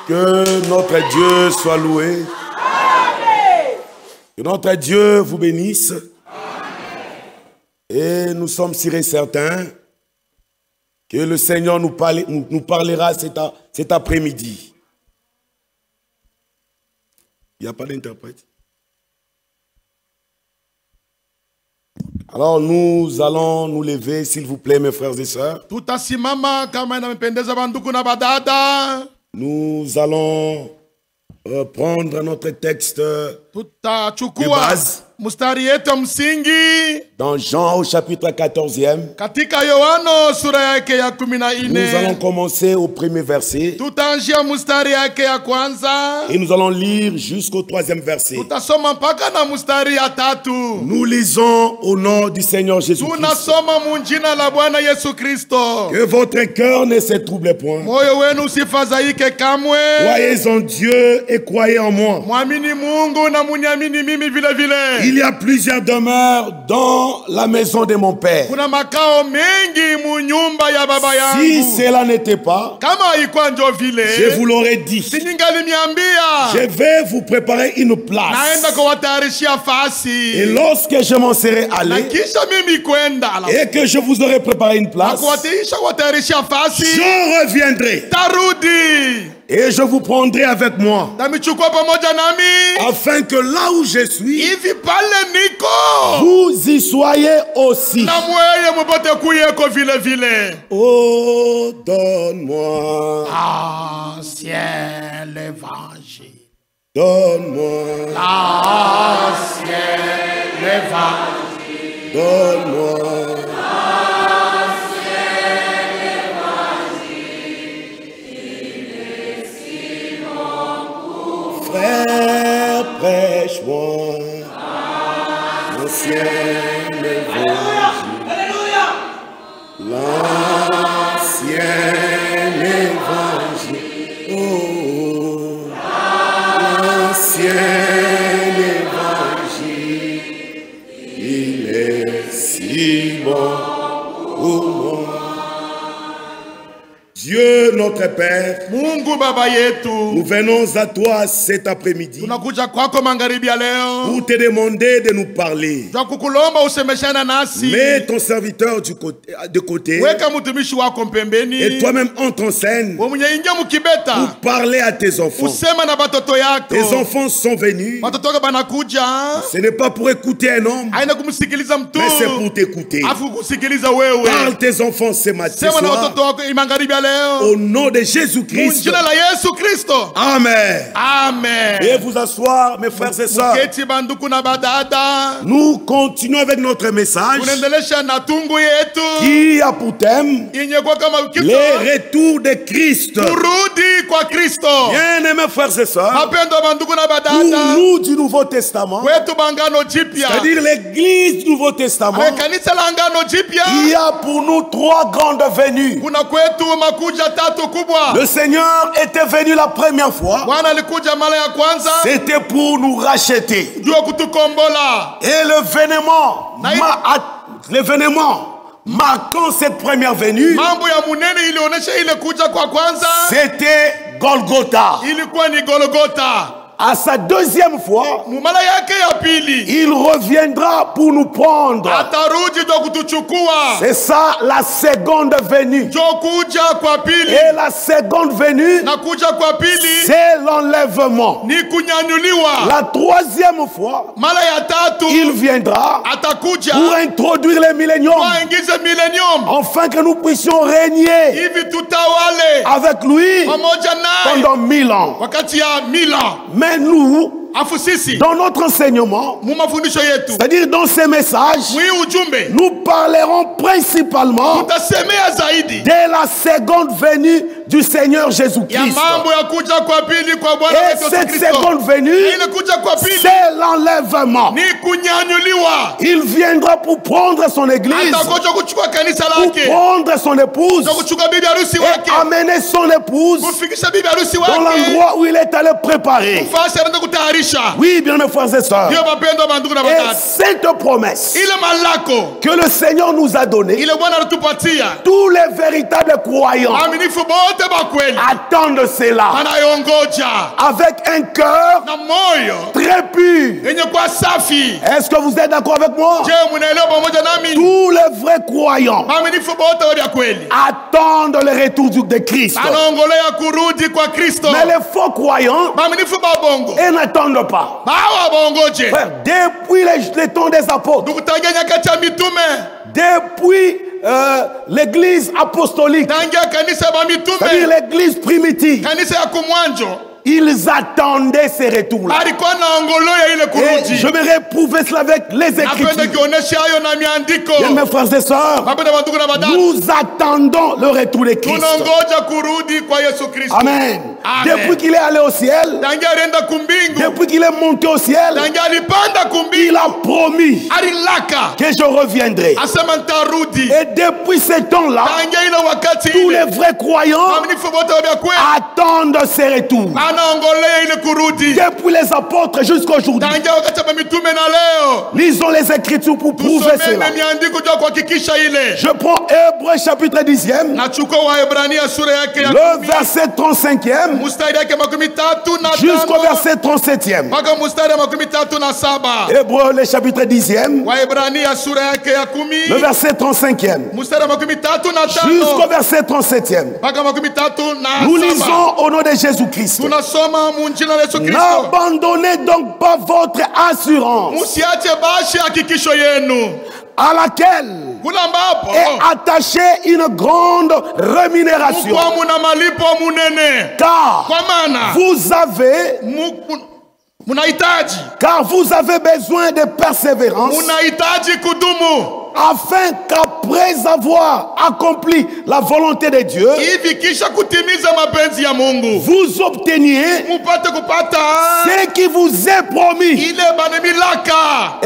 Que notre Dieu soit loué. Que notre Dieu vous bénisse. Et nous sommes sûrs et certains que le Seigneur nous parlera cet après-midi. Il n'y a pas d'interprète. Alors nous allons nous lever, s'il vous plaît, mes frères et sœurs. Nous allons prendre notre texte de base. Dans Jean au chapitre 14e, nous allons commencer au premier verset et nous allons lire jusqu'au 3e verset. Nous lisons au nom du Seigneur Jésus-Christ. Que votre cœur ne se trouble point. Croyez en Dieu et croyez en moi. Il y a plusieurs demeures dans la maison de mon Père. Si cela n'était pas, je vous l'aurais dit. Je vais vous préparer une place. Et lorsque je m'en serai allé et que je vous aurai préparé une place, je reviendrai. Et je vous prendrai avec moi, afin que là où je suis, vous y soyez aussi. Oh, donne-moi l'ancien évangile. Donne-moi l'ancien évangile. Donne-moi frère, prêche-moi l'ancien évangile. L'ancien évangile. Oh, l'ancien évangile. Il est si bon pour moi. Dieu notre Père, nous venons à toi cet après-midi pour te demander de nous parler. Mets ton serviteur de côté et toi-même entre en scène pour parler à tes enfants. Tes enfants sont venus. Ce n'est pas pour écouter un homme, mais c'est pour t'écouter. Parle tes enfants ce matin soir. Au nom de Jésus-Christ. Amen. Amen. Et vous asseoir, mes frères et sœurs. Nous continuons avec notre message qui a pour thème les retours de Christ. Bien-aimés frères et sœurs, pour nous du Nouveau Testament, c'est-à-dire l'église du Nouveau Testament, il y a pour nous 3 grandes venues. Le Seigneur était venu la première fois. C'était pour nous racheter. Et l'événement marquant cette première venue, c'était Golgotha. À sa deuxième fois, il reviendra pour nous prendre. C'est ça la seconde venue. Et la seconde venue, c'est l'enlèvement. La troisième fois, il viendra pour introduire les milléniums, afin que nous puissions régner avec lui pendant 1000 ans. Mais nous, dans notre enseignement, c'est-à-dire dans ces messages, nous parlerons principalement de la seconde venue du Seigneur Jésus-Christ. Et cette seconde venue, c'est l'enlèvement. Il viendra pour prendre son église, pour prendre son épouse et amener son épouse dans l'endroit où il est allé préparer. Oui, bien mes frères et sœurs. Et cette promesse que le Seigneur nous a donné, tous les véritables croyants attendent cela avec un cœur très pur. Est-ce que vous êtes d'accord avec moi? Tous les vrais croyants attendent le retour de Christ. Mais les faux croyants, ils n'attendent pas. Frère, depuis les temps des apôtres, depuis l'église apostolique, c'est-à-dire l'église primitive, ils attendaient ces retours-là. Et j'aimerais prouver cela avec les Écritures. Bien, mes frères et sœurs, nous attendons le retour de Christ. Amen. Depuis qu'il est allé au ciel, depuis qu'il est monté au ciel, il a promis que je reviendrai. Et depuis ce temps-là, tous les vrais croyants attendent ces retours. Depuis les apôtres jusqu'à aujourd'hui, lisons les Écritures pour prouver cela. Je prends Hébreux chapitre 10e, le verset 35e jusqu'au verset 37e. Hébreux le chapitre 10e, le verset 35e jusqu'au verset 37e. Nous lisons au nom de Jésus-Christ. N'abandonnez donc pas votre assurance, à laquelle est attachée une grande rémunération. Car vous avez besoin de persévérance, afin qu'après avoir accompli la volonté de Dieu, vous obteniez ce qui vous est promis.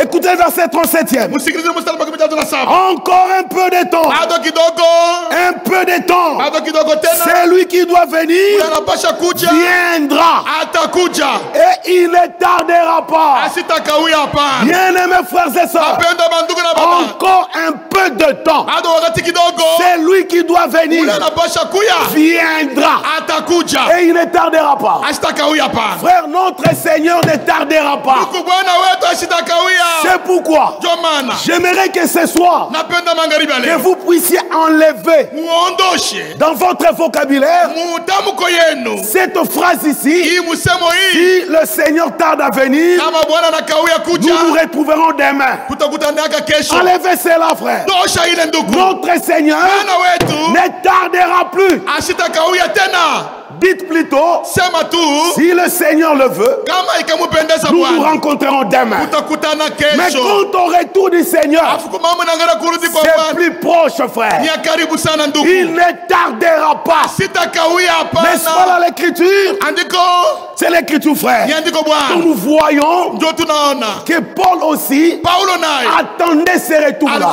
Écoutez le verset 37e. Encore un peu de temps. Un peu de temps. Celui qui doit venir viendra. Et il ne tardera pas. Bien-aimés frères et sœurs, encore un peu de temps. Celui qui doit venir viendra. Et il ne tardera pas. Frère, notre Seigneur ne tardera pas. C'est pourquoi j'aimerais que ce soir que vous puissiez enlever dans votre vocabulaire cette phrase ici: si le Seigneur tarde à venir, nous nous retrouverons demain. Enlevez cela, frère. Notre Seigneur ne tardera plus. Dites plutôt, si le Seigneur le veut, nous nous rencontrerons demain. Mais quant au retour du Seigneur, c'est plus proche, frère. Il ne tardera pas. N'est-ce pas dans l'Écriture? C'est l'Écriture, frère. Nous voyons que Paul aussi attendait ces retours-là.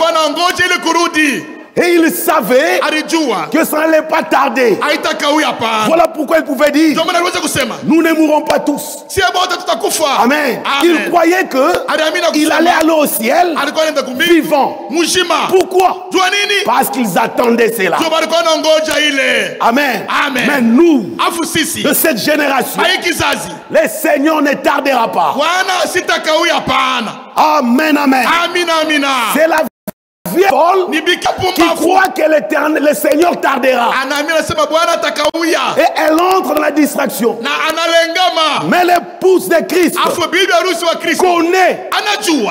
Et il savait que ça n'allait pas tarder. Voilà pourquoi il pouvait dire: nous ne mourrons pas tous. Amen. Il croyait qu'il allait aller au ciel vivant. Pourquoi? Parce qu'ils attendaient cela. Amen. Mais nous, de cette génération, le Seigneur ne tardera pas. Amen, amen. C'est la Paul qui croit que le Seigneur tardera. Et elle entre dans la distraction. Mais l'épouse de Christ connaît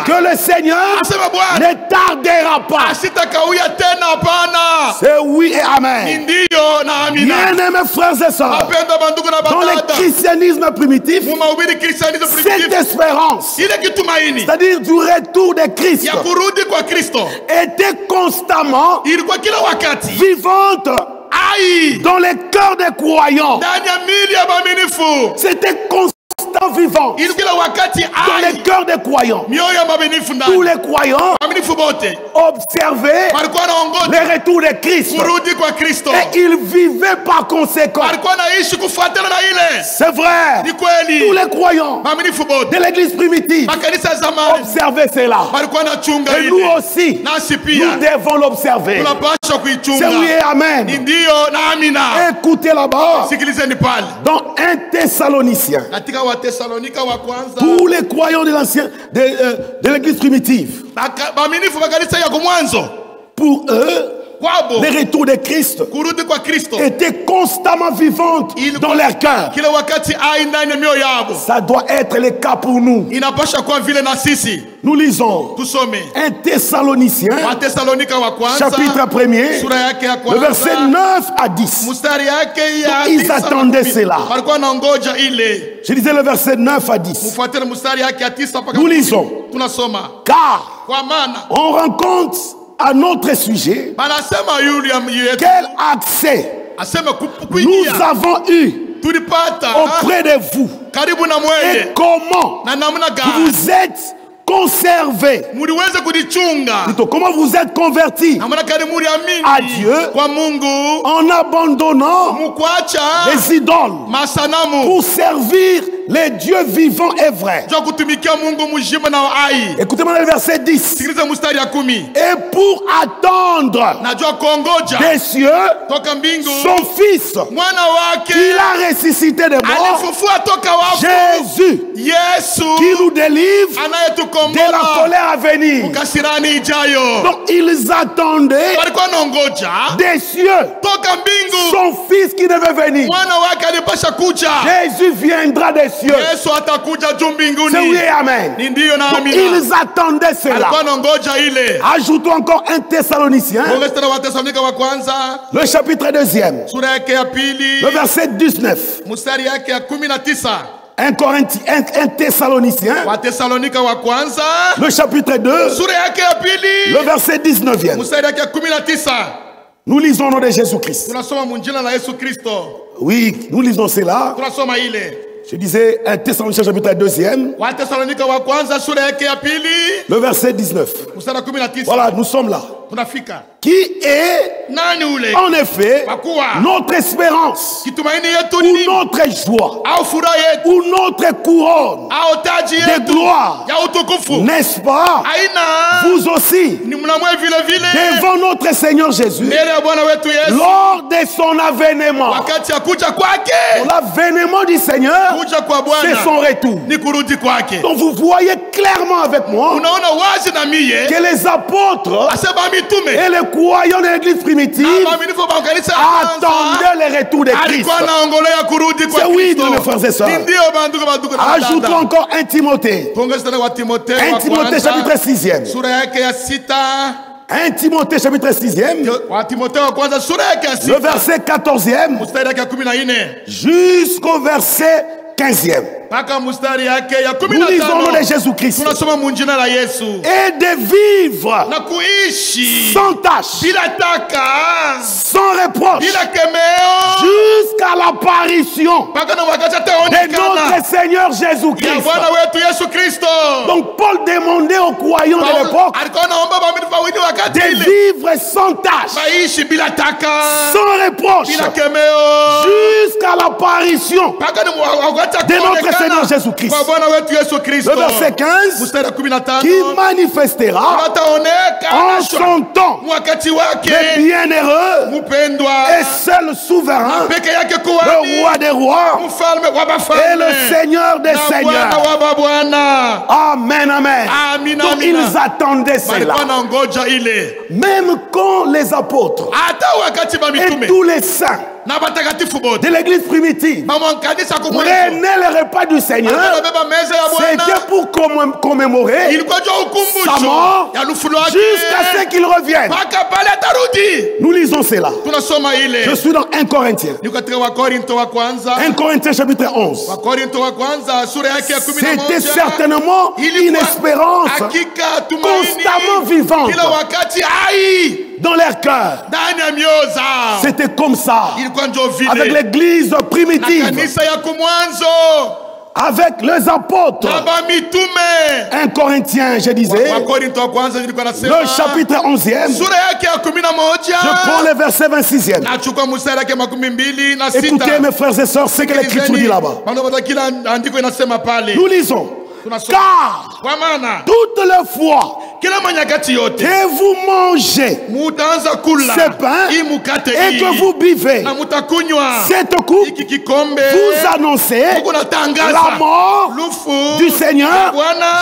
que le Seigneur ne tardera pas. C'est oui et amen. Bien-aimés frères et sœurs, dans le christianisme primitif, cette espérance, c'est-à-dire du retour de Christ, était constamment vivante dans les cœurs des croyants. C'était constamment vivante dans les cœurs des croyants. Tous les croyants observaient le retour de Christ et ils vivaient par conséquent. C'est vrai. Tous les croyants de l'église primitive observaient cela. Et nous aussi, nous devons l'observer. C'est oui et amen. Écoutez là-bas. Dans 1 Thessaloniciens, tous les croyants de l'ancien de l'église primitive, pour eux, le retour de Christ était constamment vivante dans leur cœur. Ça doit être le cas pour nous. Nous lisons 1 Thessaloniciens, chapitre 1er, le verset 9 à 10. Donc, ils attendaient cela. Je disais le verset 9 à 10. Nous lisons. Car on rencontre à notre sujet quel accès nous avons eu auprès de vous et comment vous êtes conservés, plutôt comment vous êtes convertis à Dieu en abandonnant les idoles pour servir les dieux vivants et vrais. Écoutez-moi le verset 10. Et pour attendre des cieux son fils qu'il a ressuscité des morts, Jésus, qui nous délivre de la colère à venir. Donc ils attendaient des cieux son fils qui devait venir. Jésus viendra des cieux. C'est oui et amen. Donc, ils attendaient cela. Ajoutons encore 1 Thessaloniciens, le chapitre 2e, le verset 19. 1 Thessaloniciens, le chapitre 2, le verset 19e. Nous lisons au nom de Jésus-Christ. Oui, nous lisons cela. Je disais 1 Thessaloniciens chapitre 2e, le verset 19. Voilà, nous sommes là. Qui est en effet notre espérance ou notre joie ou notre couronne de gloire, n'est-ce pas? Vous aussi, devant notre Seigneur Jésus, lors de son avènement, l'avènement du Seigneur, c'est son retour. Donc vous voyez clairement avec moi que les apôtres et les croyants de l'église primitive attendaient le retour de Christ. C'est oui, mes frères et sœurs. Ajoutons encore 1 Timothée. 1 Timothée chapitre 6e. 1 Timothée chapitre 6e. Le verset 14e jusqu'au verset 15e. Nous lisons le nom de Jésus-Christ. Et de vivre sans tâche, sans reproche, jusqu'à l'apparition de notre Seigneur Jésus-Christ. Donc Paul demandait aux croyants de l'époque de vivre sans tâche, sans reproche, jusqu'à l'apparition de notre Seigneur Jésus-Christ. Le verset 15 qui manifestera en son temps le bienheureux et seul souverain, le roi des rois et le Seigneur des seigneurs. Amen, amen. Donc ils attendaient cela. Même quand les apôtres et tous les saints de l'église primitive prenaient le repas du Seigneur, c'était pour commémorer sa mort jusqu'à ce qu'il revienne. Nous lisons cela. Je suis dans 1 Corinthiens. 1 Corinthiens chapitre 11. C'était certainement une espérance constamment vivante dans leur cœur. C'était comme ça avec l'église primitive. avec les apôtres. 1 Corinthiens, je disais, le chapitre 11e, je prends le verset 26e. Écoutez mes frères et sœurs, ce que l'Écriture dit là-bas. Nous lisons. Car toute la fois que vous mangez ce pain et que vous buvez cette coupe, vous annoncez la mort du Seigneur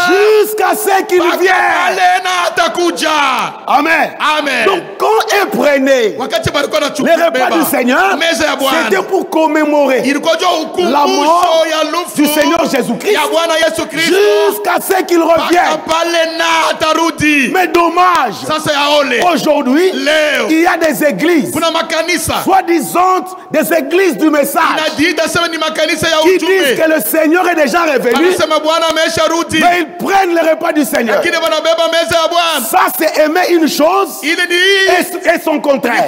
jusqu'à ce qu'il vienne. Amen. Donc quand ils prenaient les repas du Seigneur, c'était pour commémorer la mort du Seigneur Jésus-Christ jusqu'à ce qu'il revienne. Mais dommage, aujourd'hui, il y a des églises, soi-disant des églises du message, qui disent que le Seigneur est déjà revenu, mais ils prennent le repas du Seigneur. Ça, c'est aimer une chose et son contraire.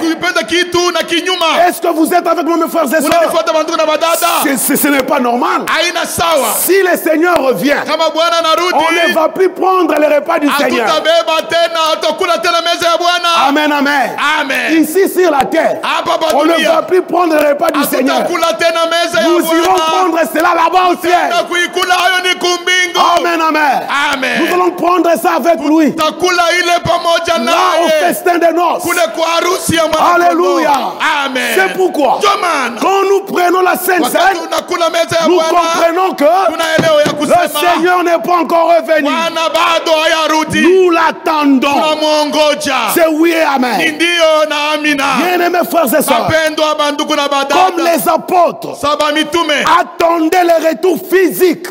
Est-ce que vous êtes avec moi, mes frères et sœurs? Ce n'est pas normal. Si le Seigneur revient, on ne va plus prendre le repas du Seigneur. Amen, amen. Ici sur la terre, on ne va plus prendre le repas du Seigneur. Nous irons prendre cela là-bas au ciel. Amen, amen. Nous allons prendre ça avec lui. Là au festin de noces. Alléluia. C'est pourquoi quand nous prenons la Sainte Seine, nous comprenons que le Seigneur n'est pas encore revenu. Nous l'attendons. C'est oui et amen. Bien-aimés frères et sœurs, comme les apôtres attendaient le retour physique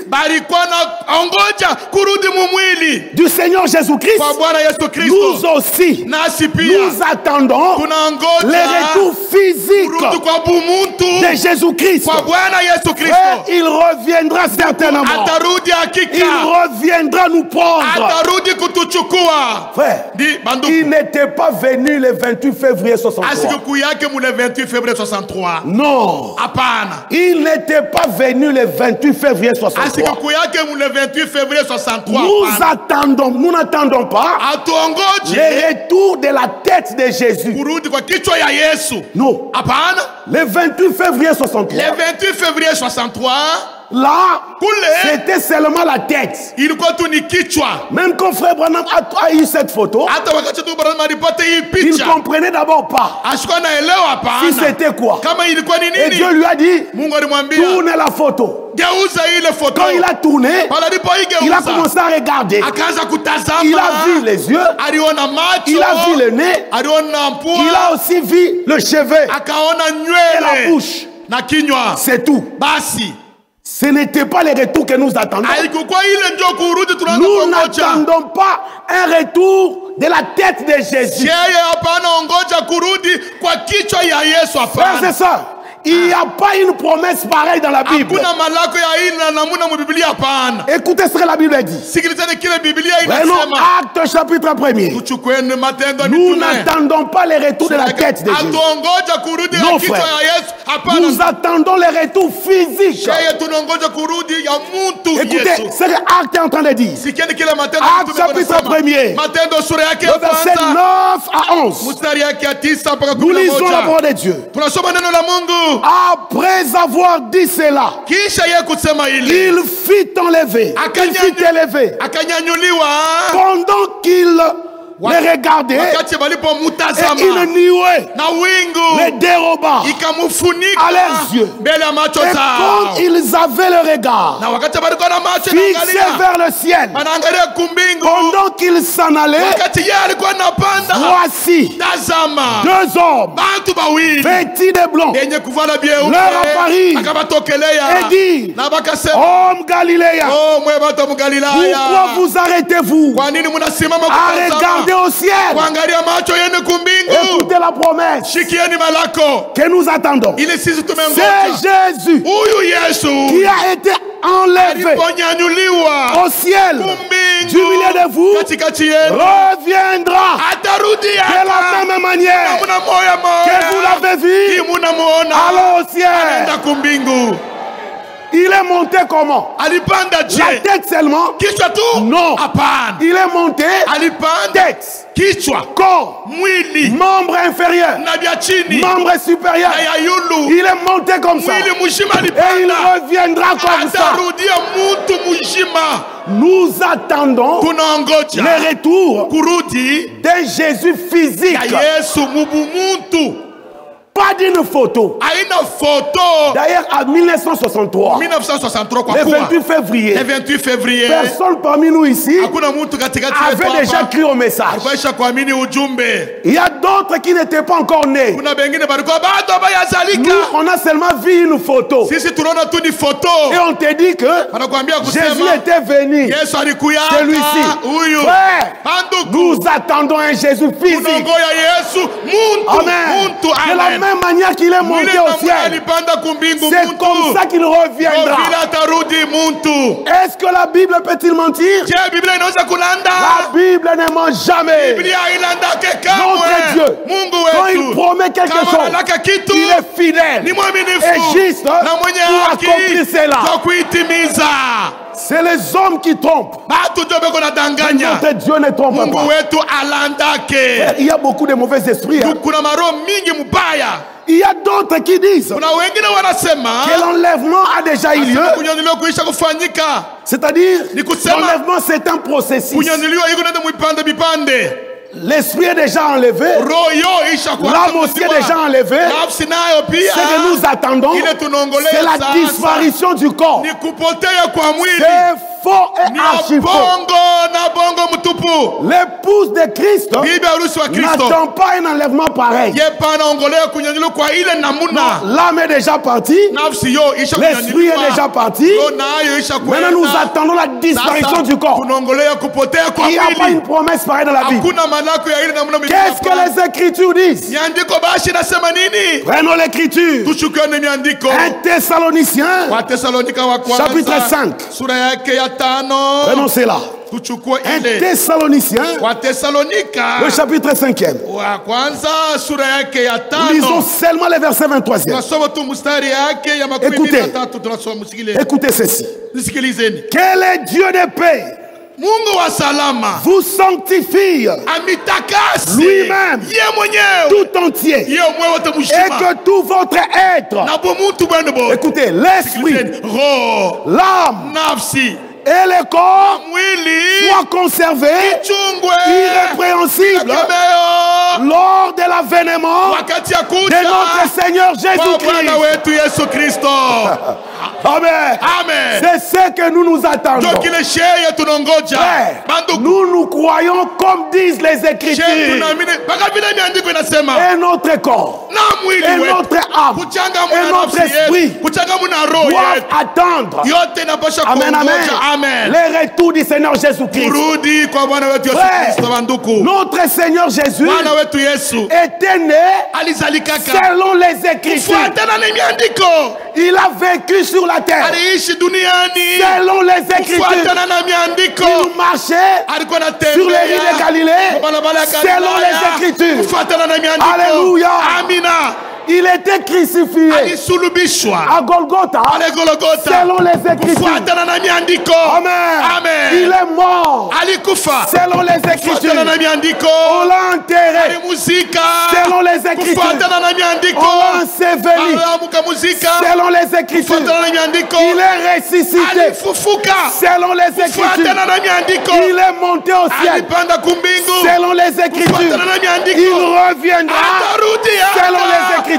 du Seigneur Jésus-Christ, nous aussi nous attendons le retour physique de Jésus-Christ. Et il reviendra certainement. Il reviendra nous prendre. Frère, il n'était pas venu le 28 février 63. Non. Il n'était pas venu le 28 février 63. Nous n'attendons pas le retour de la tête de Jésus. Non. Le 28 février 63. Là, c'était seulement la tête. Même quand frère Branham a eu cette photo, il ne comprenait d'abord pas si c'était quoi. Et Dieu lui a dit, tourne la photo. Quand il a tourné, il a commencé à regarder. Il a vu les yeux, il a vu le nez, il a aussi vu le cheveu et la bouche. C'est tout. Ce n'était pas le retour que nous attendons. Nous n'attendons pas un retour de la tête de Jésus. Frères et sœurs, il n'y a pas une promesse pareille dans la Bible. Écoutez ce que la Bible dit. Prenons Actes chapitre 1er. Nous n'attendons pas le retour de la tête de Jésus. Non, frère. Nous attendons le retour physique. Écoutez ce que Actes est en train de dire. Actes chapitre 1er. Le verset 9 à 11. Nous lisons la parole de Dieu. Après avoir dit cela, il fit enlever. Il fit élever. Pendant qu'il les regardait, et une nuée les déroba à leurs yeux. Et quand ils avaient le regard fixé vers le ciel, pendant qu'ils s'en allaient, voici deux hommes vêtus de blanc leur apparurent et dirent, homme Galiléen, pourquoi vous arrêtez-vous à regarder au ciel? Écoutez la promesse que nous attendons. C'est Jésus qui a été enlevé au ciel du milieu de vous, reviendra de la même manière que vous l'avez vu. Allons au ciel. Il est monté comment? Alipanda je. La tête seulement? Kichwa tu? Non. Hapana. Il est monté. Alipanda Tête. Kichwa. Corps. Mwili. Membre inférieur. Na vya chini. Membre supérieur. Na ya yulu. Il est monté comme ça. Mwili mujima alipanda. Et il reviendra comme ça. Atarudia mutu mujima. Nous attendons le retour d'un Jésus physique. Pas d'une photo. D'ailleurs, en 1963, le 28 février, personne parmi nous ici avait déjà cru au message. Il y a d'autres qui n'étaient pas encore nés. Nous, on a seulement vu une photo. Et on te dit que Jésus était venu. Celui-ci. Nous attendons un Jésus physique. Amen. De la même manière qu'il est monté au ciel, c'est comme ça qu'il reviendra. Est-ce que la Bible peut-il mentir? La Bible ne ment jamais. Notre Dieu, quand il promet quelque chose, il est fidèle et juste pour accomplir cela. C'est les hommes qui trompent. Notre Dieu ne trompe pas. Il y a beaucoup de mauvais esprits. Il y a d'autres qui disent que l'enlèvement a déjà eu lieu. C'est-à-dire, l'enlèvement c'est un processus. L'esprit est déjà enlevé. L'âme aussi est déjà enlevée. Ce que nous attendons, c'est la disparition du corps. C'est faux et archi faux. L'épouse de Christ n'attend pas un enlèvement pareil. L'âme est déjà partie. L'esprit est déjà parti. Maintenant nous attendons la disparition du corps. Il n'y a pas une promesse pareille dans la Bible. Qu'est-ce que les Écritures disent? Prenons l'Écriture. 1 Thessaloniciens chapitre 5. Prenons cela. 1 Thessaloniciens le chapitre 5e. Nous lisons seulement les versets 23e. Écoutez ceci. Quel est Dieu de paix vous sanctifie lui-même tout entier, et que tout votre être, écoutez, l'esprit, l'âme et le corps soient conservés irrépréhensibles lors de l'avènement de notre Seigneur Jésus-Christ. Amen. C'est ce que nous nous attendons. Nous croyons comme disent les Écritures. Et notre corps, et notre âme, et notre esprit doivent attendre. Amen, amen. Le retour du Seigneur Jésus-Christ. Notre Seigneur Jésus était né selon les Écritures. Il a vécu sur la terre selon les Écritures. Il marchait sur les rives de Galilée selon les Écritures. Alléluia. Il était crucifié à Golgotha selon les Écritures. Amen. Il est mort selon les Écritures. On l'a enterré selon les Écritures. On l'a enseveli selon les Écritures. Il est ressuscité selon les Écritures. Il est monté au ciel selon les Écritures. Il reviendra selon les Écritures.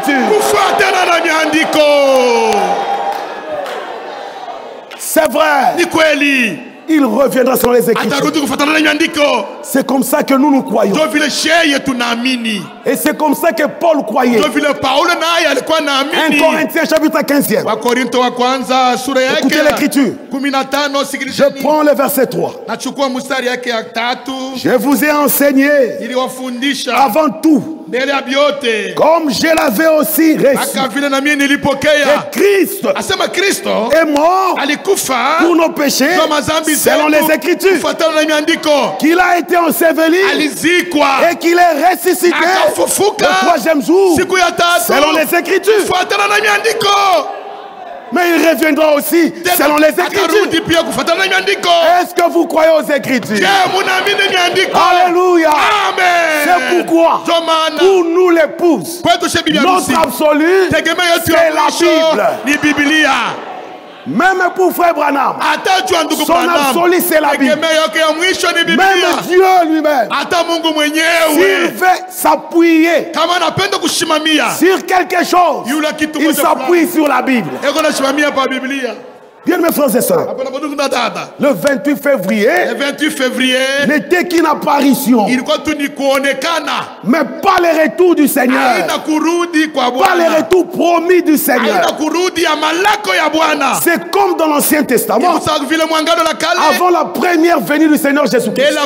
C'est vrai. Il reviendra selon les Écritures. C'est comme ça que nous croyons. Et c'est comme ça que Paul croyait. 1 Corinthiens chapitre 15e. Écoutez l'Écriture. Je prends le verset 3. Je vous ai enseigné avant tout, comme je l'avais aussi reçu, que Christ est mort pour nos péchés selon les Écritures, qu'il a été enseveli et qu'il est ressuscité le troisième jour selon les Écritures. Mais il reviendra aussi selon les Écritures. Est-ce que vous croyez aux Écritures? Alléluia. C'est pourquoi, pour nous l'épouse, notre absolu, c'est la Bible. Même pour frère Branham, son absolu c'est la Bible. Même Dieu lui-même, s'il veut s'appuyer sur quelque chose, il s'appuie sur la Bible. Bien mes frères et sœurs, le 28 février n'était qu'une apparition, mais pas le retour du Seigneur, pas le retour promis du Seigneur. C'est comme dans l'Ancien Testament, avant la première venue du Seigneur Jésus-Christ,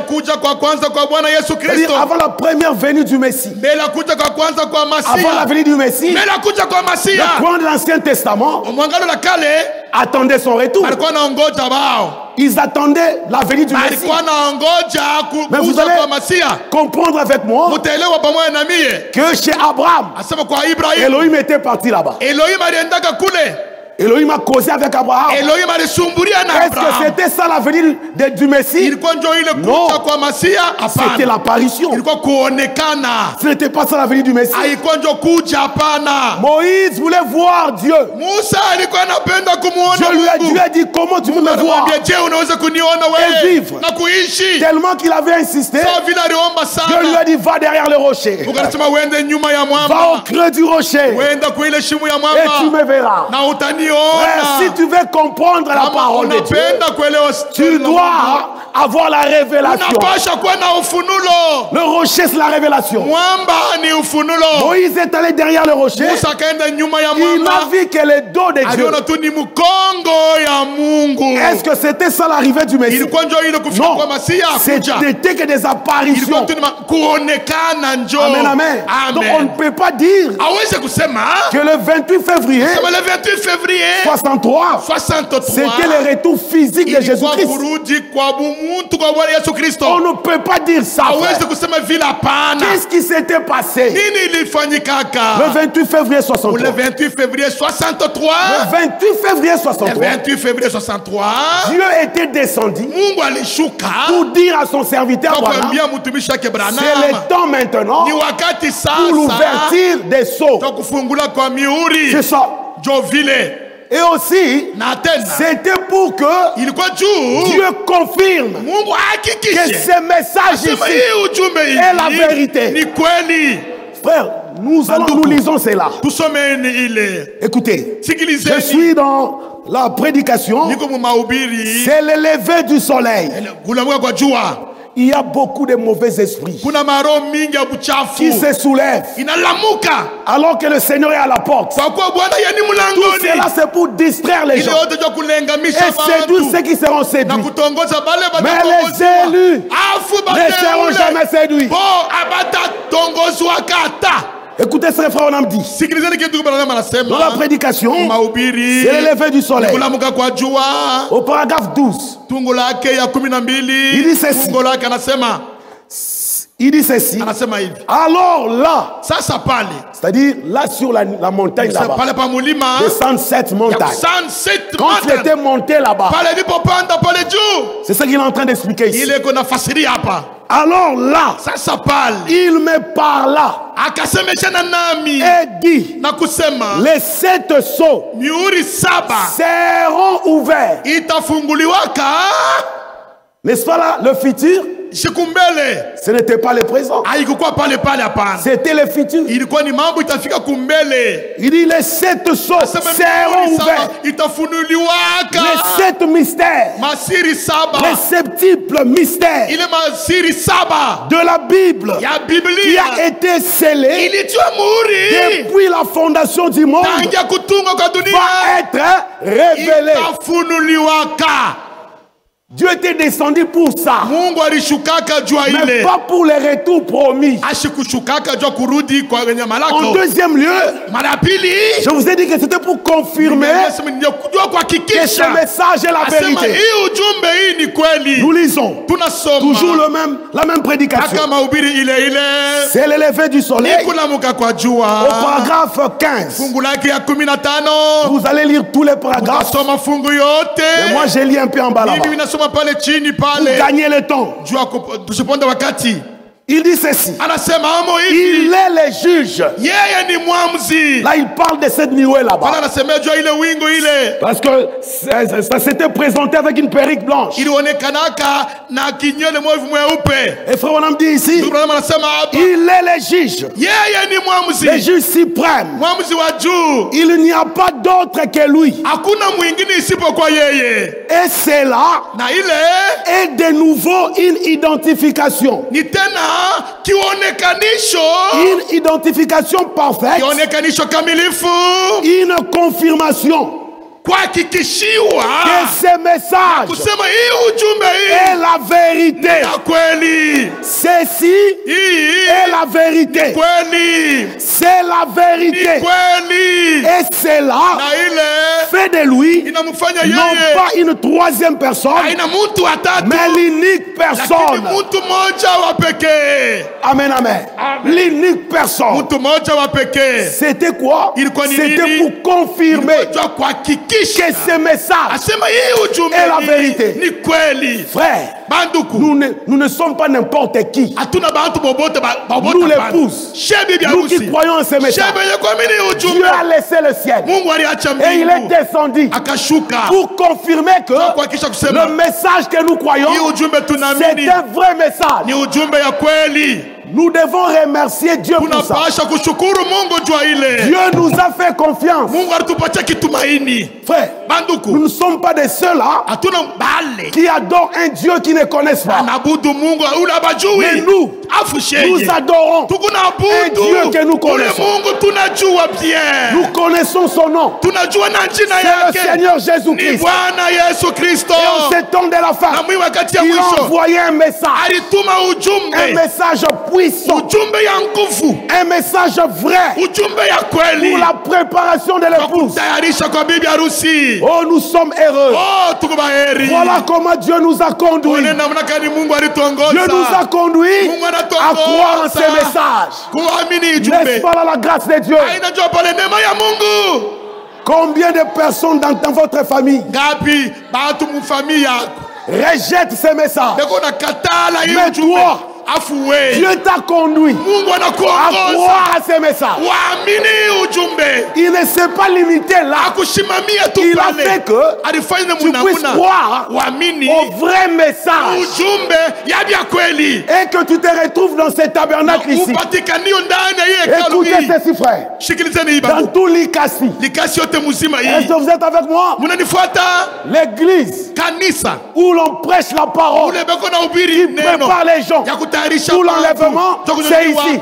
c'est-à-dire avant la première venue du Messie, avant la venue du Messie, le courant de l'Ancien Testament attendait son retour. Ils attendaient la venue du Messie. Mais vous allez comprendre avec moi que chez Abraham, Elohim était parti là-bas. Elohim a causé avec Abraham. Est-ce que c'était ça la venue du Messie? Non, c'était l'apparition. Ce n'était pas ça la venue du Messie. Moïse voulait voir Dieu. Dieu lui a dit comment tu peux me voir et vivre. Tellement qu'il avait insisté, Dieu lui a dit va derrière le rocher, va au creux du rocher et tu me verras. Frère, si tu veux comprendre la parole de Dieu, tu dois avoir la révélation. Le rocher, c'est la révélation. Moïse est allé derrière le rocher. Il n'a vu que le dos de Dieu. Est-ce que c'était ça l'arrivée du Messie? Non, c'était que des apparitions. Amen, amen. Donc on ne peut pas dire que le 28 février 63, c'était le retour physique de Jésus-Christ. On ne peut pas dire ça. Qu'est-ce qui s'était passé le 28 février 63? Le 28 février 63, Dieu était descendu pour dire à son serviteur Abraham, c'est le temps maintenant pour l'ouverture des sceaux. C'est ça. Et aussi, c'était pour que Dieu confirme que ce message ici est la vérité. Frère, nous lisons cela. Écoutez, je suis dans la prédication. C'est le lever du soleil. Il y a beaucoup de mauvais esprits qui se soulèvent alors que le Seigneur est à la porte. Tout cela c'est pour distraire les gens et séduire ceux qui seront séduits. Mais les élus ne seront jamais séduits. Écoutez ce frère, on a dit dans la prédication, c'est le lever du soleil. Au paragraphe 12, il dit ceci. Alors là, c'est-à-dire là sur la montagne là-bas, de 107 montagnes, quand il était monté là-bas, c'est ça qu'il est en train d'expliquer ici. Alors là, il me parla et dit, les 7 sceaux seront ouverts. N'est-ce pas là le futur? Ce n'était pas le présent. C'était le futur. Il dit les 7 sceaux seront ouverts. Les 7 mystères, les septuples mystères de la Bible qui a été scellé depuis la fondation du monde va être révélé. Dieu était descendu pour ça. Mais pas pour les retours promis. En deuxième lieu, je vous ai dit que c'était pour confirmer que ce message est la vérité. Nous lisons toujours la même prédication. C'est le lever du soleil. Au paragraphe 15. Vous allez lire tous les paragraphes. Mais moi j'ai lu un peu en bas là-bas. Pour gagner le temps. Il dit ceci. Il est le juge. Là, il parle de cette nuée là-bas. Parce que ça s'était présenté avec une perruque blanche. Et frère Wanam dit ici, il est le juge. Le juge suprême. Il n'y a pas d'autre que lui. Et c'est là est de nouveau une identification. Une identification parfaite. Une confirmation que ce message est la vérité. Ceci est la vérité. C'est la vérité. Et cela fait de lui non pas une troisième personne, mais l'unique personne. Amen, amen. L'unique personne. C'était quoi? C'était pour confirmer que ce message est la vérité. Frère, nous ne sommes pas n'importe qui. Nous l'épouse. Nous qui croyons en ce message. Dieu a laissé le ciel. Et il est descendu pour confirmer que le message que nous croyons, c'est un vrai message. Nous devons remercier Dieu pour ça. Dieu nous a fait confiance. Frère, nous ne sommes pas des seuls-là qui adorent un Dieu qui ne connaissent pas. Mais nous adorons un Dieu que nous connaissons. Nous connaissons son nom. C'est le Seigneur Jésus-Christ. Et en ce temps de la fin, il a envoyé un message. Un message puissant. Un message vrai pour la préparation de l'épouse. Oh, nous sommes heureux. Voilà comment Dieu nous a conduits. Dieu nous a conduits à croire en ces messages. N'est-ce pas là la grâce de Dieu? Combien de personnes dans votre famille rejettent ces messages? Mais toi, Dieu t'a conduit à croire à ces messages. Il ne s'est pas limité là. Il a fait que tu puisses croire au vrai message et que tu te retrouves dans ce tabernacle ici. Écoutez ceci, frère. Dans tout l'Ikasi. Est-ce que vous êtes avec moi? L'église où l'on prêche la parole, qui prépare les gens pour l'enlèvement, c'est ici.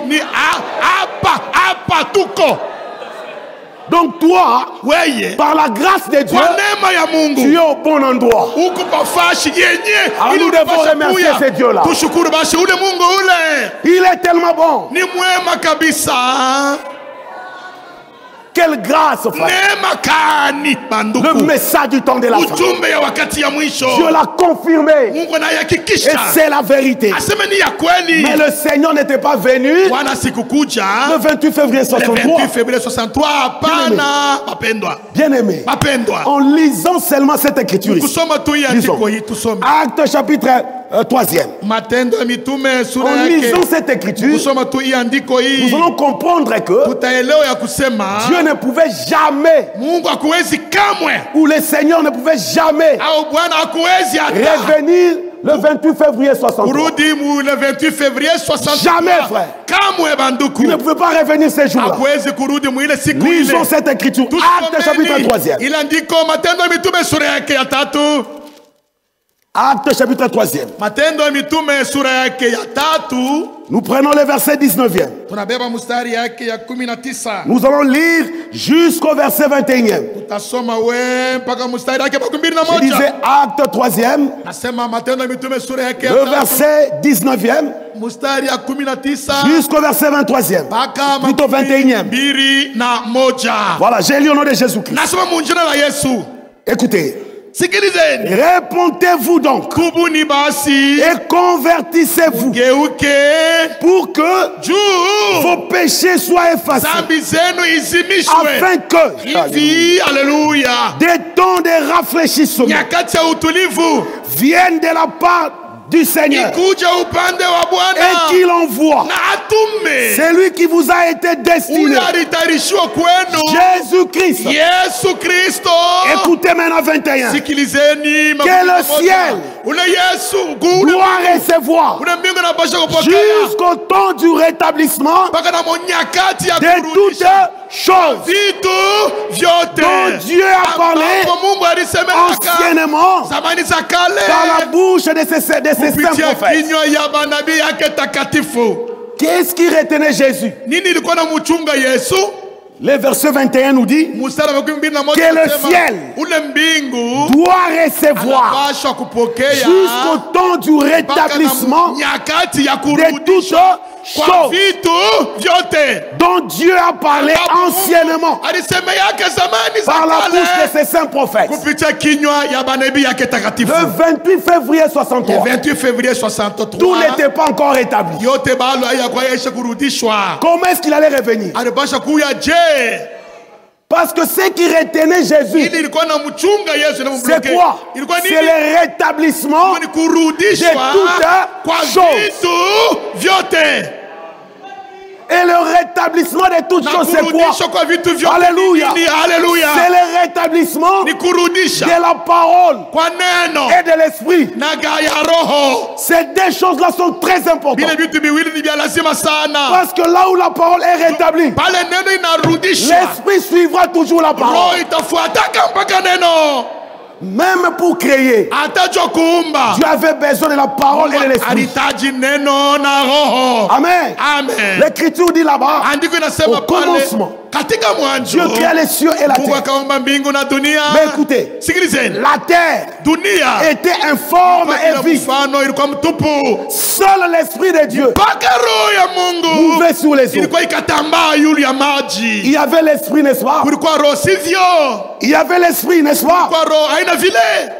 Donc toi, par la grâce de Dieu, tu es au bon endroit. Alors nous devons remercier ce Dieu-là. Il est tellement bon. Quelle grâce, frère. Le message du temps de la fin. Dieu l'a confirmé. Et c'est la vérité. Mais le Seigneur n'était pas venu le 28 février 63. Bien aimé. En lisant seulement cette écriture ici. Lisons. Acte chapitre 3e. En lisant cette écriture, nous allons comprendre que Dieu ne pouvait jamais, ou le Seigneur ne pouvait jamais revenir le 28 février 63. Jamais, frère. Il ne pouvait pas revenir ces jours-là. Lisons cette écriture. Acte chapitre 3e. Acte chapitre 3e. Nous prenons le verset 19e. Nous allons lire jusqu'au verset 21e. Je disais acte 3e. Le verset 19e. Jusqu'au verset 23e. Plutôt 21e. Voilà, j'ai lu au nom de Jésus-Christ. Écoutez. Répondez-vous donc et convertissez-vous pour que vos péchés soient effacés, afin que des temps de rafraîchissement viennent de la part du Seigneur et qu'il envoie celui qui vous a été destiné, Jésus-Christ. Écoutez maintenant 21. Que le ciel doit recevoir jusqu'au temps du rétablissement de toutes choses dont Dieu a parlé anciennement par la bouche de ses saints prophètes. Qu'est-ce qui retenait Jésus? Le verset 21 nous dit que le ciel doit recevoir jusqu'au temps du rétablissement de toutes choses dont Dieu a parlé anciennement par la bouche de ses saints prophètes. Le 28 février 63, tout n'était pas encore rétabli. Comment est-ce qu'il allait revenir? Parce que ce qui retenait Jésus, c'est quoi? C'est le rétablissement de toutes choses. Et le rétablissement de toutes choses, c'est quoi? Alléluia. C'est le rétablissement de la parole et de l'esprit. Ces deux choses-là sont très importantes. Parce que là où la parole est rétablie, l'esprit suivra toujours la parole. Même pour créer, Dieu avait besoin de la parole et de l'esprit. Amen. L'Écriture dit là-bas, au commencement, Dieu créa les cieux et la terre. Mais écoutez, la terre était informe et vive. Seul l'Esprit de Dieu mouvait sur les eaux. Il y avait l'Esprit, n'est-ce pas? Il y avait l'Esprit, n'est-ce pas?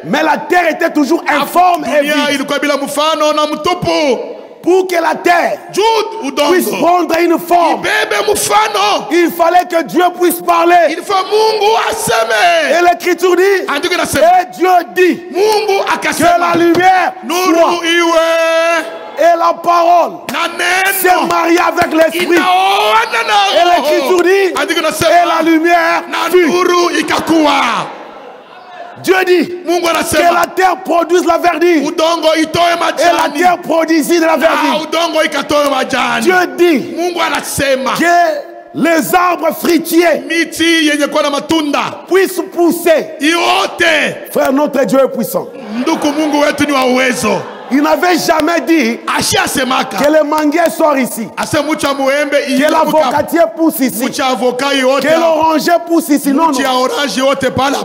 Mais la terre était toujours informe et vive. Pour que la terre puisse prendre une forme, il fallait que Dieu puisse parler. Et l'Écriture dit, et Dieu dit que la lumière soit. Et la parole s'est mariée avec l'esprit. Et l'Écriture dit, et la lumière fut. Dieu dit que la terre produise la verdure. Et la terre produisit de la verdure. Dieu dit que les arbres fruitiers puissent pousser. Frère, notre Dieu est puissant. Il n'avait jamais dit que le manguier sort ici, que l'avocatier pousse ici, que l'oranger pousse ici. Non, non.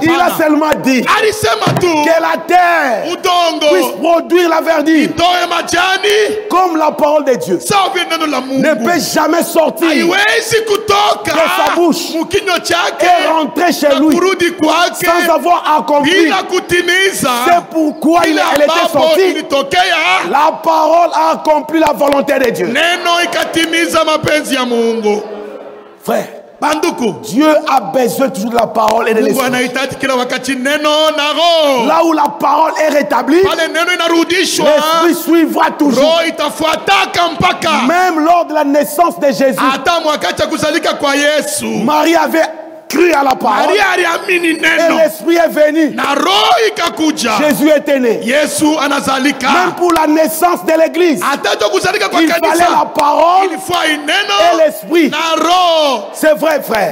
Il a seulement dit que la terre puisse produire la verdure. Comme la parole de Dieu ne peut jamais sortir de sa bouche et rentrer chez lui sans avoir accompli. C'est pourquoi elle était sortie. La parole a accompli la volonté de Dieu. Frère, Dieu a besoin toujours de la parole et de l'esprit. Là où la parole est rétablie, l'esprit suivra toujours. Même lors de la naissance de Jésus, Marie avait cru à la parole et l'esprit est venu. Jésus était né. Même pour la naissance de l'église, il fallait la parole et l'esprit. C'est vrai, frère.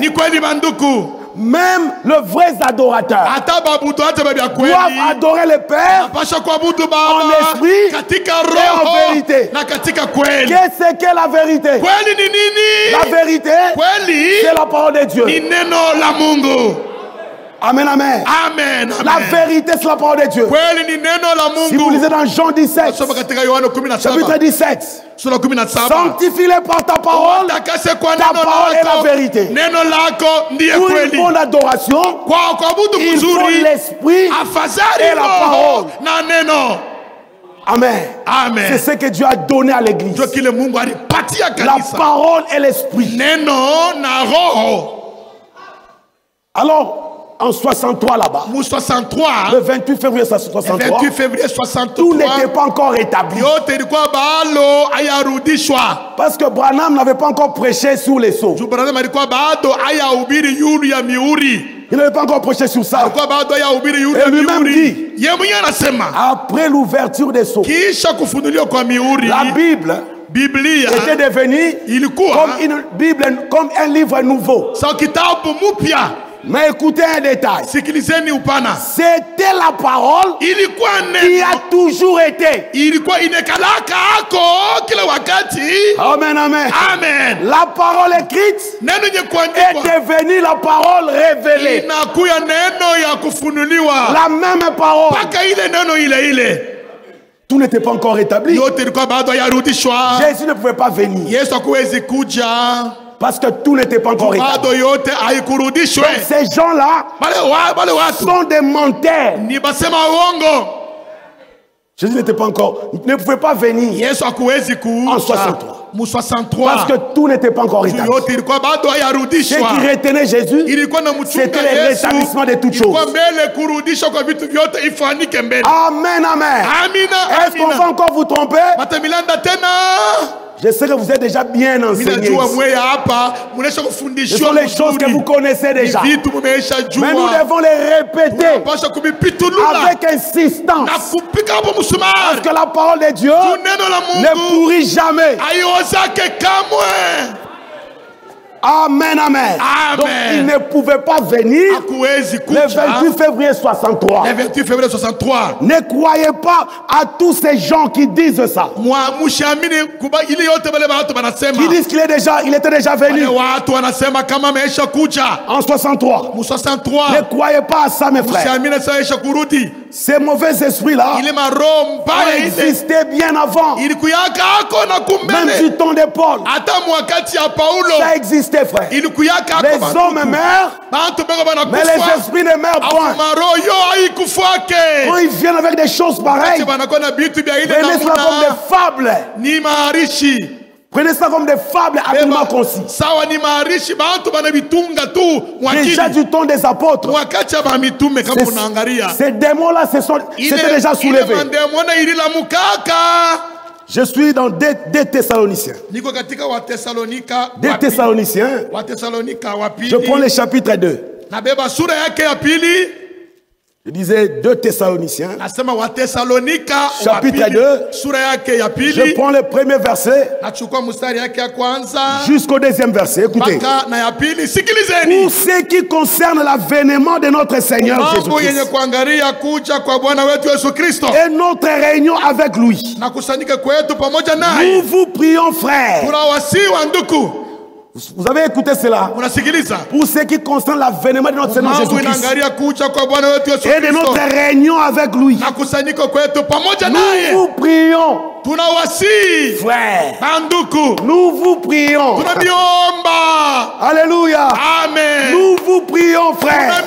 même les vrais adorateurs doivent adorer le Père en esprit et en vérité. Qu'est-ce qu'est la vérité? La vérité, c'est la parole de Dieu. Amen, amen. Amen, amen. La vérité, c'est la parole de Dieu. Si vous lisez dans Jean 17, chapitre 17, sanctifie-les par ta parole. Ta parole est la vérité. Pour une bonne adoration, il faut l'esprit et la parole. Amen. Amen. C'est ce que Dieu a donné à l'église. La parole et l'esprit. Alors, en 63 là-bas, le 28 février 63, tout n'était pas encore établi. Parce que Branham n'avait pas encore prêché sur les sceaux. Il n'avait pas encore prêché sur ça. Et lui-même dit, après l'ouverture des sceaux, la Bible était devenue comme une Bible, comme un livre nouveau. Mais écoutez un détail. C'était la parole qui a toujours été. Amen, amen. Amen. La parole écrite est devenue la parole révélée. La même parole. Tout n'était pas encore établi. Jésus ne pouvait pas venir. Parce que tout n'était pas encore établi. Ces gens-là sont des menteurs. Jésus n'était pas encore, ne pouvait pas venir en 63. Parce que tout n'était pas encore établi. Ce qui retenait Jésus, c'était le rétablissement de toutes choses. Amen, amen. Est-ce qu'on va encore vous tromper? Je sais que vous êtes déjà bien enseignés. Ce sont les choses que vous connaissez déjà. Mais nous devons les répéter avec insistance. Parce que la parole de Dieu ne pourrit jamais. Amen, amen. Donc il ne pouvait pas venir le 28 février 63. Ne croyez pas à tous ces gens qui disent ça. Qui disent qu'il était déjà venu en 63. Ne croyez pas à ça, mes frères. Ces mauvais esprits-là ont existé bien avant. Même du temps de Paul, ça existait. Frère. Les hommes meurent, mais les esprits ne meurent point. Quand ils viennent avec des choses pareilles, prenez cela comme des fables. Prenez ça comme des fables absolument concis. Déjà du temps des apôtres, ces démons-là s'étaient déjà soulevés. Je suis dans 2 Thessaloniciens. 2 Thessaloniciens. Je prends le chapitre 2. Je disais 2 Thessaloniciens. Chapitre 2. Je prends le premier verset jusqu'au deuxième verset. Écoutez. Pour ce qui concerne l'avènement de notre Seigneur Jésus-Christ et notre réunion avec lui, nous vous prions, frères. Vous avez écouté cela? Pour ce qui concerne l'avènement de notre Seigneur Jésus-Christ et de notre réunion avec lui, nous vous prions, frères. Nous vous prions. Alléluia. Amen. Nous vous prions, frères,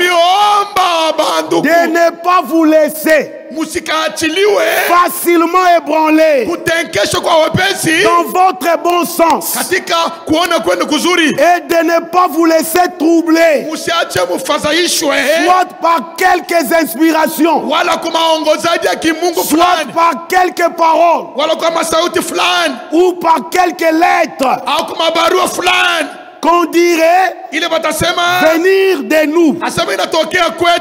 de ne pas vous laisser facilement ébranlé dans votre bon sens et de ne pas vous laisser troubler soit par quelques inspirations, soit par quelques paroles ou par quelques lettres qu'on dirait venir de nous,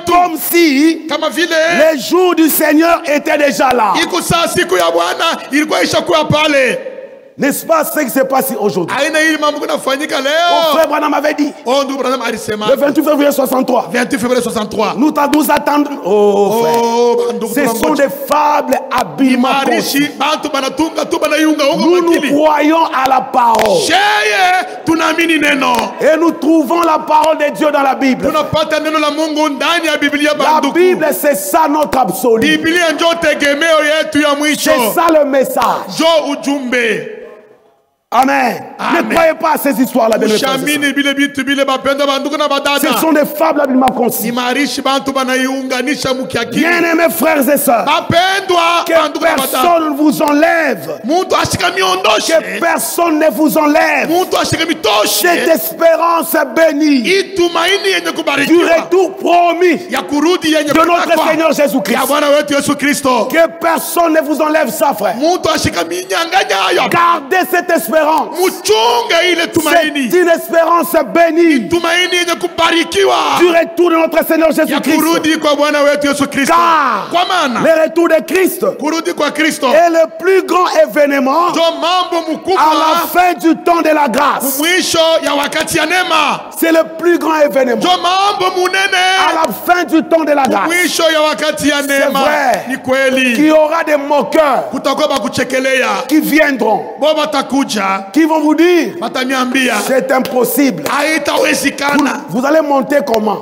comme si les jours du Seigneur étaient déjà là. N'est-ce pas ce qui se passe aujourd'hui? Mon frère Branham avait dit le 28 février 63. Nous attendons. Oh, frère. Ce sont des fables habilement conçues. Nous croyons à la parole. Et nous trouvons la parole de Dieu dans la Bible. La Bible, c'est ça notre absolu. C'est ça le message. Amen. Ne croyez pas à ces histoires-là. Ce sont des fables habilement conçues. Bien-aimés frères et sœurs, que personne ne vous enlève. Que personne ne vous enlève cette espérance bénie du retour promis de notre Seigneur Jésus-Christ. Que personne ne vous enlève ça, frère. Gardez cette espérance. C'est une espérance bénie du retour de notre Seigneur Jésus-Christ. Car le retour de Christ est le plus grand événement à la fin du temps de la grâce. C'est le plus grand événement à la fin du temps de la grâce. C'est vrai qu'il y aura des moqueurs qui viendront, qui vont vous dire c'est impossible. Vous allez monter comment?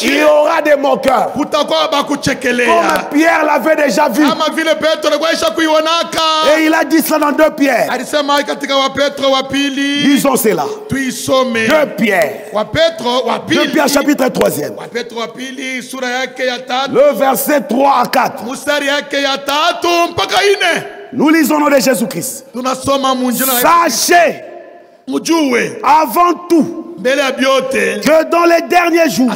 Il y aura des moqueurs. Comme Pierre l'avait déjà vu. Et il a dit cela dans 2 Pierre. Lisons cela. 2 Pierre. 2 Pierre chapitre 3e. Le verset 3 à 4. Nous lisons au nom de Jésus-Christ. Sachez avant tout que dans les derniers jours,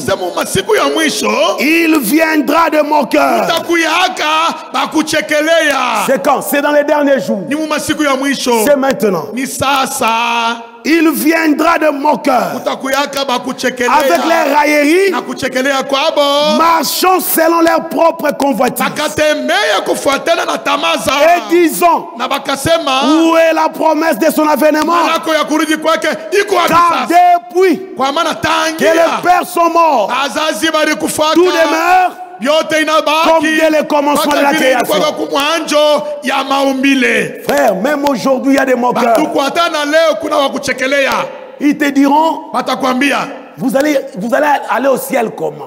il viendra de moqueurs. C'est quand? C'est dans les derniers jours. C'est maintenant. Il viendra de moqueurs avec les railleries, marchant selon leurs propres convoitises. Et disons, où est la promesse de son avènement? Car depuis que les pères sont morts, tout demeure comme dès le commencement de la création. Frère, même aujourd'hui il y a des moqueurs. Ils te diront, vous allez aller au ciel comment?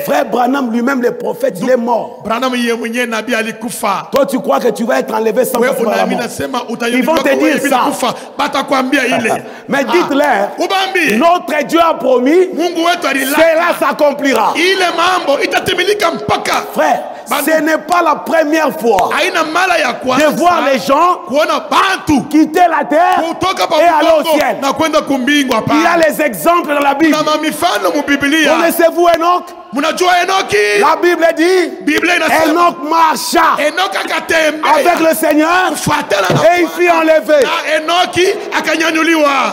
Frère Branham lui-même, le prophète, il est mort. Toi tu crois que tu vas être enlevé sans passer par la mort. Ils vont te dire ça. Mais dites-leur, notre Dieu a promis, cela s'accomplira. Frère, ce n'est pas la première fois de voir les gens quitter la terre et aller au ciel. Il y a les exemples dans la Bible. Connaissez-vous Enoch? La Bible dit Enoch marcha avec le Seigneur et il fut enlevé.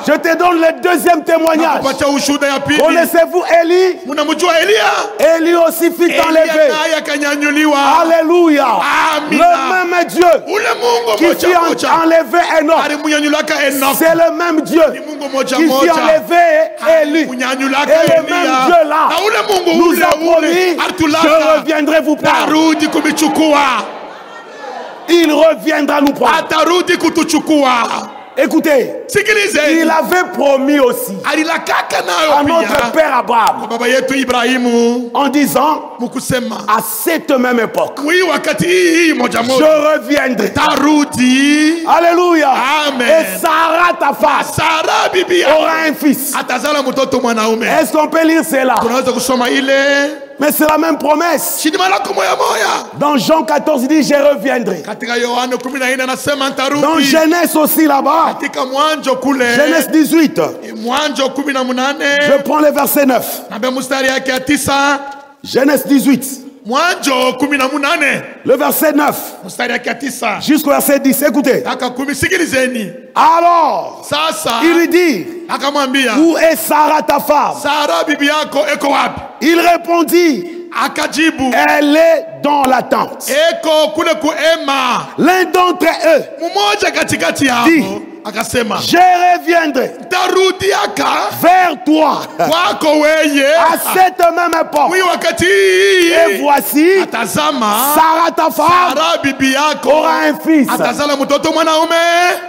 Je te donne le deuxième témoignage. Connaissez-vous Élie? Élie aussi fut enlevé. Alléluia. Le même Dieu qui fit enlever Enoch, c'est le même Dieu qui fit enlever Élie. Et le même Dieu là nous a promis, je reviendrai vous prendre. Il reviendra nous prendre. Écoutez, il avait promis aussi à notre père Abraham en disant à cette même époque, je reviendrai. Alléluia. Et Sarah, ta femme, aura un fils. Est-ce qu'on peut lire cela? Mais c'est la même promesse. Dans Jean 14, il dit je reviendrai. Dans Genèse aussi là-bas, Genèse 18, je prends le verset 9. Genèse 18, le verset 9 jusqu'au verset 10. Écoutez. Alors il lui dit, où est Sarah ta femme? Il répondit, Elle est dans l'attente. L'un d'entre eux dit, je reviendrai vers toi à cette même époque. Et voici, Sarah ta femme aura un fils.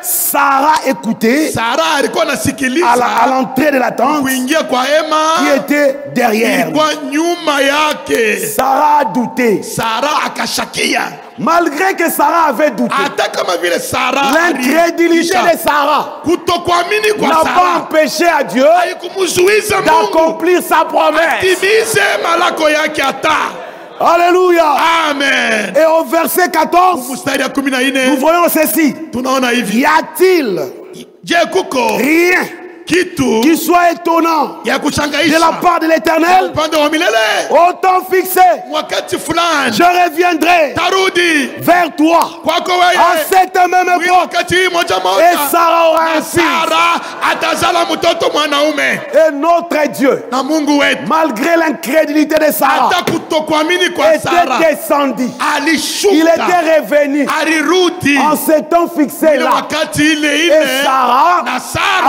Sarah écoutait à l'entrée de la tente qui était derrière. Sarah a douté. Malgré que Sarah avait douté, l'incrédulité de Sarah n'a pas empêché à Dieu d'accomplir sa promesse. Alléluia. Amen. Et au verset 14, nous voyons ceci. Y a-t-il rien qui soit étonnant de la part de l'Éternel? Au temps fixé, je reviendrai vers toi à cette même époque, et Sarah aura un fils. Et notre Dieu, malgré l'incrédulité de Sarah, était descendu. Il était revenu en ce temps fixé là, et Sarah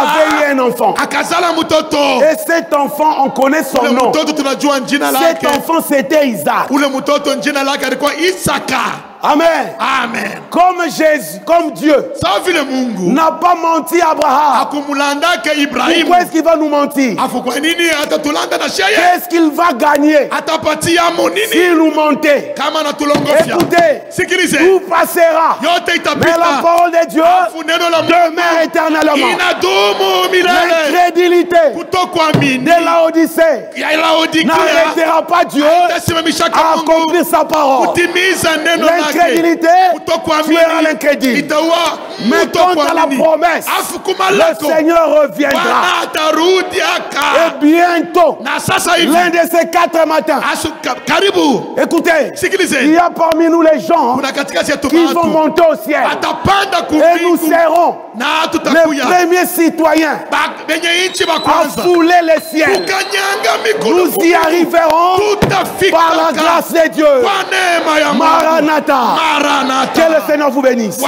avait eu un enfant. Et cet enfant, on connaît son nom. Cet enfant, c'était Isaac. Amen. Amen. Comme Jésus, comme Dieu n'a pas menti à Abraham, pourquoi est-ce qu'il va nous mentir? Qu'est-ce qu'il va gagner s'il nous mentait? Écoutez, tout passera, mais la parole de Dieu demeure éternellement. L'incrédulité de Laodicée n'arrêtera pas Dieu à accomplir sa parole. L'incrédulité tuera l'incrédule. Mais quant à la promesse, le Seigneur reviendra. Et bientôt, l'un de ces 4 matins, écoutez, il y a parmi nous les gens qui vont monter au ciel. Et nous serons les premiers citoyens à fouler les ciels. Nous y arriverons par la grâce de Dieu. Maranatha. Que le Seigneur vous bénisse.